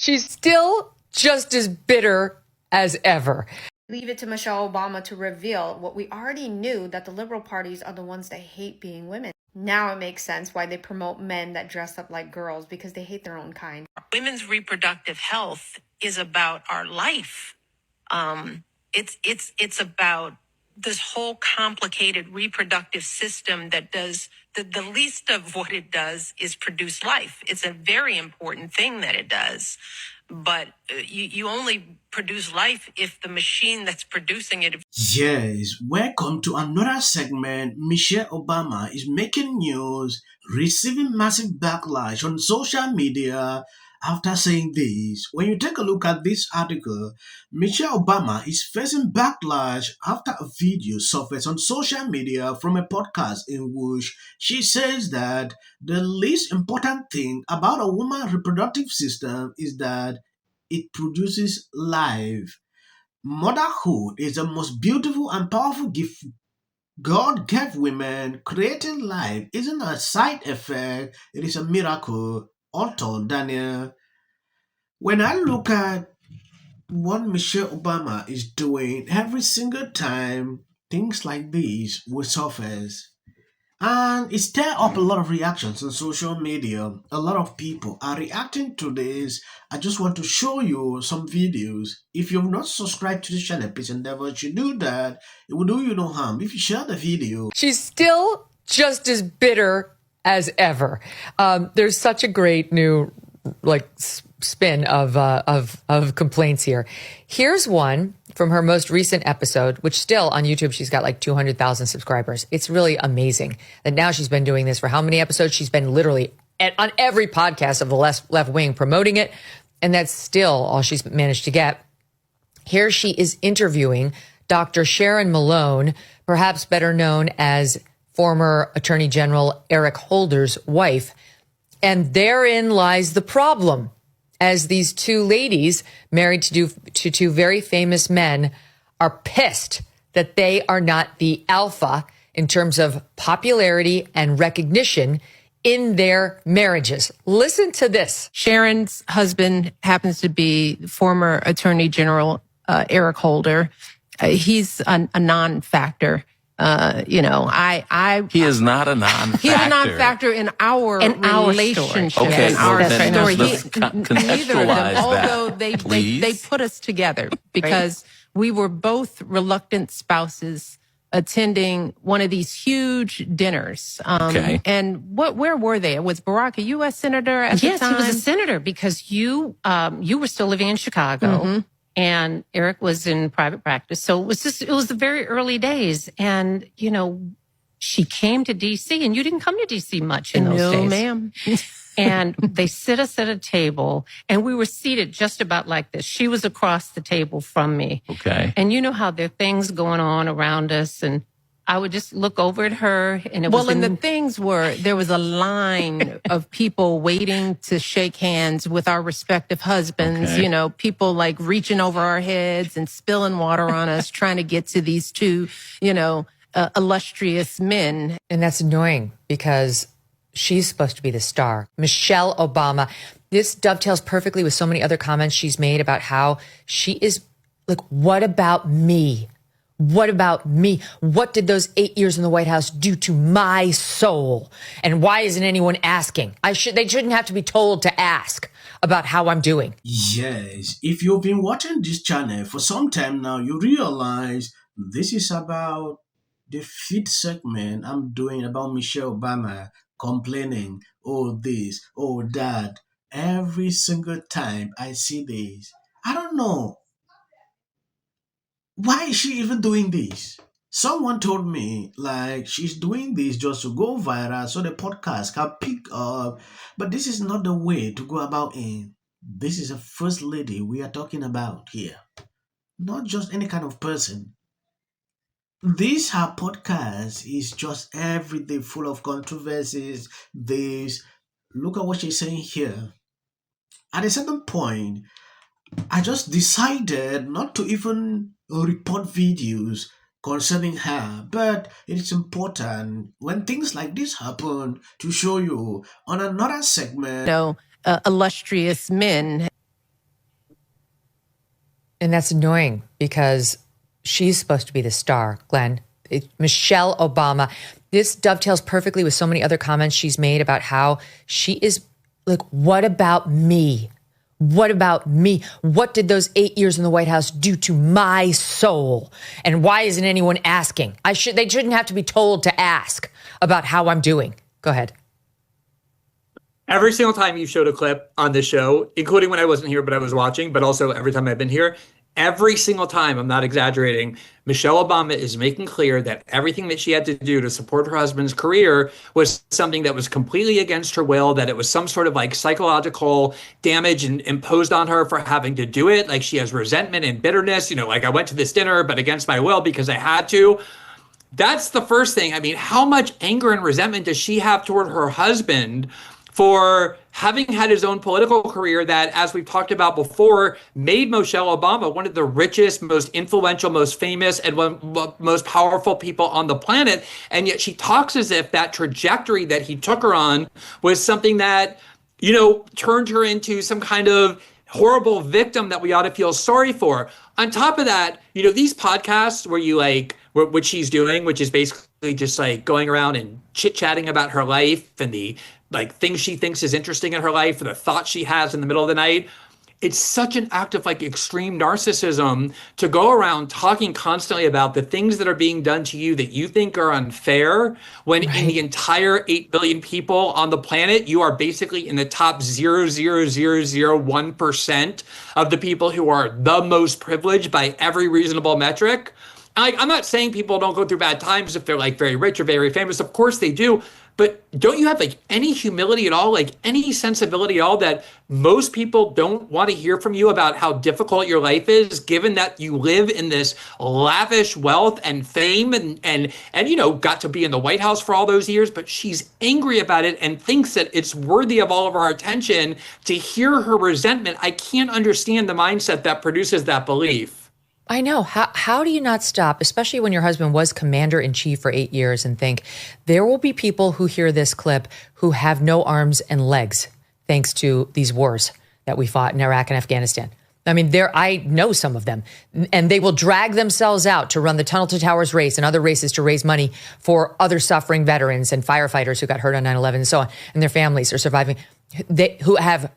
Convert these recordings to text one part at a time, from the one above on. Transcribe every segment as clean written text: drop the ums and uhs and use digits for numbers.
She's still just as bitter as ever. Leave it to Michelle Obama to reveal what we already knew, that the liberal parties are the ones that hate being women. Now it makes sense why they promote men that dress up like girls, because they hate their own kind. Women's reproductive health is about our life. It's about this whole complicated reproductive system that does the least of what it does is produce life. It's a very important thing that it does. But you only produce life if the machine that's producing it. Yes, welcome to another segment. Michelle Obama is making news, receiving massive backlash on social media after saying this. When you take a look at this article, Michelle Obama is facing backlash after a video surfaced on social media from a podcast in which she says that the least important thing about a woman's reproductive system is that it produces life. Motherhood is the most beautiful and powerful gift God gave women. Creating life isn't a side effect, it is a miracle. Author Daniel. When I look at what Michelle Obama is doing, every single time things like these will surface, and it stirred up a lot of reactions on social media. A lot of people are reacting to this. I just want to show you some videos. If you've not subscribed to the channel, please endeavor to do that. It will do you no harm if you share the video. She's still just as bitter as ever. There's such a great new spin of complaints here. Here's one from her most recent episode, which still on YouTube, she's got like 200,000 subscribers. It's really amazing that now she's been doing this for how many episodes? She's been literally on every podcast of the left wing promoting it. And that's still all she's managed to get. Here she is interviewing Dr. Sharon Malone, perhaps better known as former Attorney General Eric Holder's wife. And therein lies the problem, as these two ladies married to two very famous men are pissed that they are not the alpha in terms of popularity and recognition in their marriages. Listen to this. Sharon's husband happens to be former Attorney General Eric Holder. He's a non-factor. He is not a non-factor. He's a non-factor in our relationship. Story. Okay, in our story. Let's contextualize that, although they put us together because we were both reluctant spouses attending one of these huge dinners. And where were they? Was Barack a U.S. senator at the time? Yes, he was a senator because you were still living in Chicago. Mm-hmm. And Eric was in private practice. So it was the very early days. And, she came to D.C. and you didn't come to D.C. much in those days. No, ma'am. And they sit us at a table and we were seated just about like this. She was across the table from me. Okay. And you know how there are things going on around us, and I would just look over at her and it was... Well, and the things were, there was a line of people waiting to shake hands with our respective husbands, people like reaching over our heads and spilling water on us, trying to get to these two, illustrious men. And that's annoying because she's supposed to be the star. Michelle Obama. This dovetails perfectly with so many other comments she's made about how she is like, what about me? What about me? What did those 8 years in the White House do to my soul? And why isn't anyone asking? They shouldn't have to be told to ask about how I'm doing. Yes, if you've been watching this channel for some time now, you realize this is about the fifth segment I'm doing about Michelle Obama complaining, oh this, oh that. Every single time I see this, I don't know. Why is she even doing this? Someone told me like she's doing this just to go viral so the podcast can pick up. But this is not the way to go about it. This is a first lady we are talking about here. Not just any kind of person. This her podcast is just everything full of controversies. Look at what she's saying here. At a certain point, I just decided not to even report videos concerning her, but it is important when things like this happen to show you on another segment. Illustrious men. And that's annoying because she's supposed to be the star, Glenn. Michelle Obama. This dovetails perfectly with so many other comments she's made about how she is like, what about me? What about me? What did those 8 years in the White House do to my soul? And why isn't anyone asking? They shouldn't have to be told to ask about how I'm doing. Go ahead. Every single time you showed a clip on this show, including when I wasn't here, but I was watching, but also every time I've been here, every single time, I'm not exaggerating, Michelle Obama is making clear that everything that she had to do to support her husband's career was something that was completely against her will, that it was some sort of like psychological damage and imposed on her for having to do it. Like she has resentment and bitterness, like I went to this dinner, but against my will because I had to. That's the first thing. I mean, how much anger and resentment does she have toward her husband for having had his own political career that, as we've talked about before, made Michelle Obama one of the richest, most influential, most famous, and most powerful people on the planet. And yet she talks as if that trajectory that he took her on was something that, turned her into some kind of horrible victim that we ought to feel sorry for. On top of that, these podcasts where you what she's doing, which is basically just like going around and chit-chatting about her life and the things she thinks is interesting in her life or the thoughts she has in the middle of the night. It's such an act of extreme narcissism to go around talking constantly about the things that are being done to you that you think are unfair, when in the entire 8 billion people on the planet, you are basically in the top 0.00001% of the people who are the most privileged by every reasonable metric. I'm not saying people don't go through bad times if they're very rich or very famous. Of course they do. But don't you have any humility at all, any sensibility at all that most people don't want to hear from you about how difficult your life is, given that you live in this lavish wealth and fame and got to be in the White House for all those years, but she's angry about it and thinks that it's worthy of all of our attention. To hear her resentment, I can't understand the mindset that produces that belief. I know. How do you not stop, especially when your husband was commander-in-chief for 8 years, and think there will be people who hear this clip who have no arms and legs thanks to these wars that we fought in Iraq and Afghanistan. I mean, I know some of them, and they will drag themselves out to run the Tunnel to Towers race and other races to raise money for other suffering veterans and firefighters who got hurt on 9/11 and so on, and their families are surviving, who have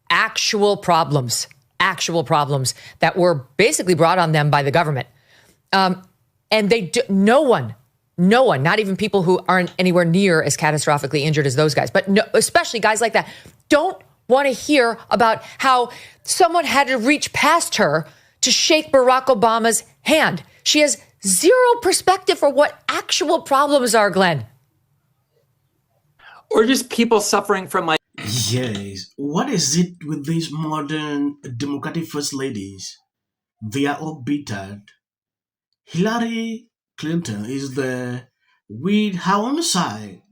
actual problems that were basically brought on them by the government. And no one, not even people who aren't anywhere near as catastrophically injured as those guys, but especially guys like that, don't want to hear about how someone had to reach past her to shake Barack Obama's hand. She has zero perspective for what actual problems are, Glenn. Or just people suffering from Yes, what is it with these modern Democratic first ladies? They are all bittered. Hillary Clinton is there with her own side.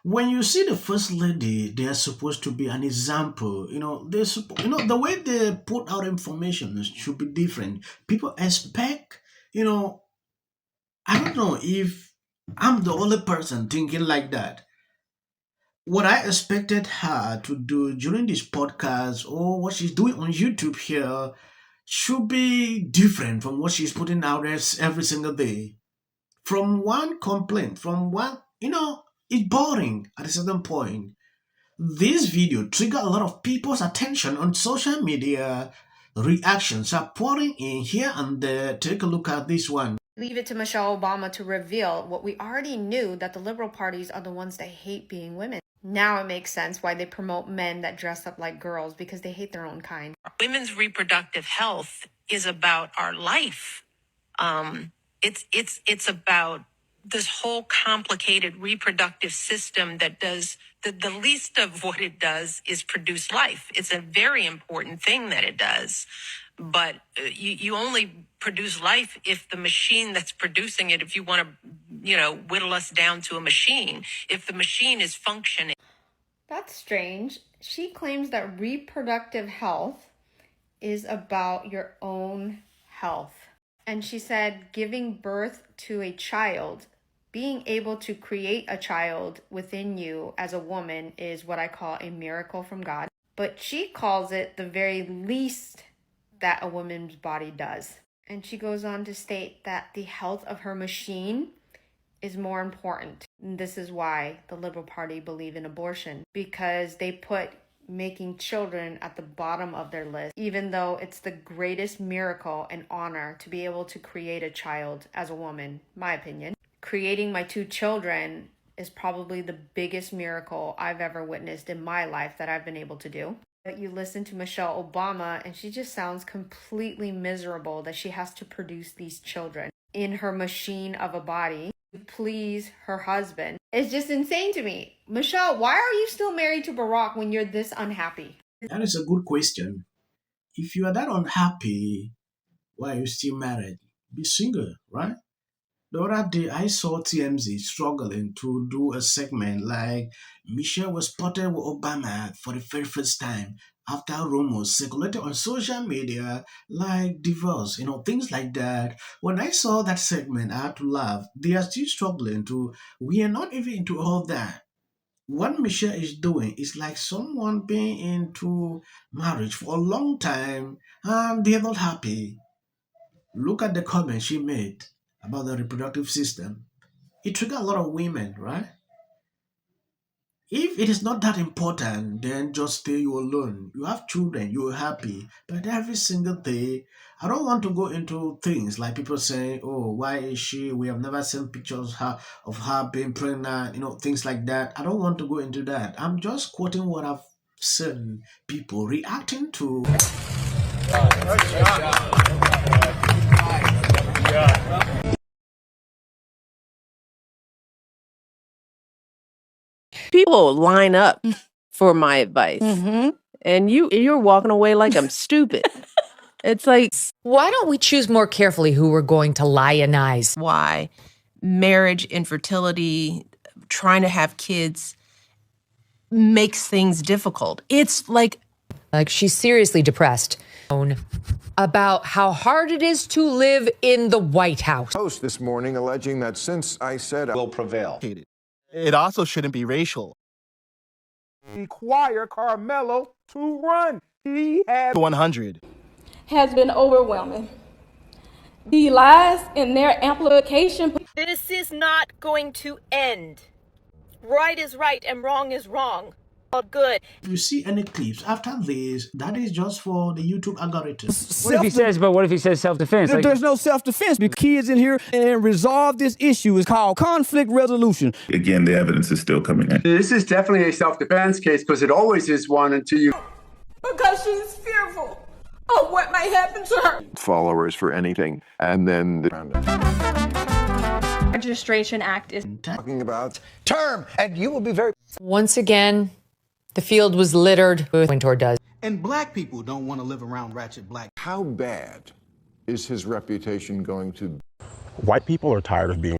When you see the first lady, they are supposed to be an example. The way they put out information should be different. People expect, I don't know if I'm the only person thinking like that. What I expected her to do during this podcast or what she's doing on YouTube here should be different from what she's putting out there every single day. From one complaint, from one, it's boring at a certain point. This video triggered a lot of people's attention on social media. Reactions are pouring in here and there. Take a look at this one. Leave it to Michelle Obama to reveal what we already knew, that the liberal parties are the ones that hate being women. Now it makes sense why they promote men that dress up like girls, because they hate their own kind. Women's reproductive health is about our life. It's about this whole complicated reproductive system that does the least of what it does is produce life. It's a very important thing that it does. But you only produce life if the machine that's producing it, if you want to, whittle us down to a machine, if the machine is functioning. That's strange. She claims that reproductive health is about your own health. And she said giving birth to a child, being able to create a child within you as a woman, is what I call a miracle from God. But she calls it the very least that a woman's body does. And she goes on to state that the health of her machine is more important. And this is why the Liberal Party believe in abortion, because they put making children at the bottom of their list, even though it's the greatest miracle and honor to be able to create a child as a woman, my opinion. Creating my 2 children is probably the biggest miracle I've ever witnessed in my life that I've been able to do. But you listen to Michelle Obama and she just sounds completely miserable that she has to produce these children in her machine of a body to please her husband. It's just insane to me. Michelle, why are you still married to Barack when you're this unhappy? That is a good question. If you are that unhappy, why are you still married? Be single, right? The other day, I saw TMZ struggling to do a segment like Michelle was spotted with Obama for the very first time after rumors circulated on social media like divorce, things like that. When I saw that segment, I had to laugh. They are still struggling to, we are not even into all that. What Michelle is doing is like someone being into marriage for a long time and they're not happy. Look at the comment she made about the reproductive system. It triggered a lot of women, right? If it is not that important, then just stay you alone. You have children, you're happy. But every single day, I don't want to go into things like people saying, oh, why is she? We have never seen pictures of her being pregnant, things like that. I don't want to go into that. I'm just quoting what I've seen people reacting to. People line up for my advice, and you're walking away like I'm stupid. It's like, Why don't we choose more carefully who we're going to lionize? Why marriage, infertility, trying to have kids makes things difficult. It's like she's seriously depressed about how hard it is to live in the White House. Post this morning alleging that since I said I will prevail. It also shouldn't be racial. Require Carmelo to run. He had 100. Has been overwhelming. The lies in their amplification. This is not going to end. Right is right and wrong is wrong. All good. If you see any clips after this, that is just for the YouTube algorithm. What if he says self-defense? There's no self-defense because kids in here and resolve this issue is called conflict resolution. Again, the evidence is still coming in. This is definitely a self-defense case because it always is one until you... Because she's fearful of what might happen to her. Followers for anything. And then the Registration Act is talking about term, and you will be very... Once again, the field was littered with Wintour does. And black people don't want to live around ratchet black. How bad is his reputation going to be? White people are tired of being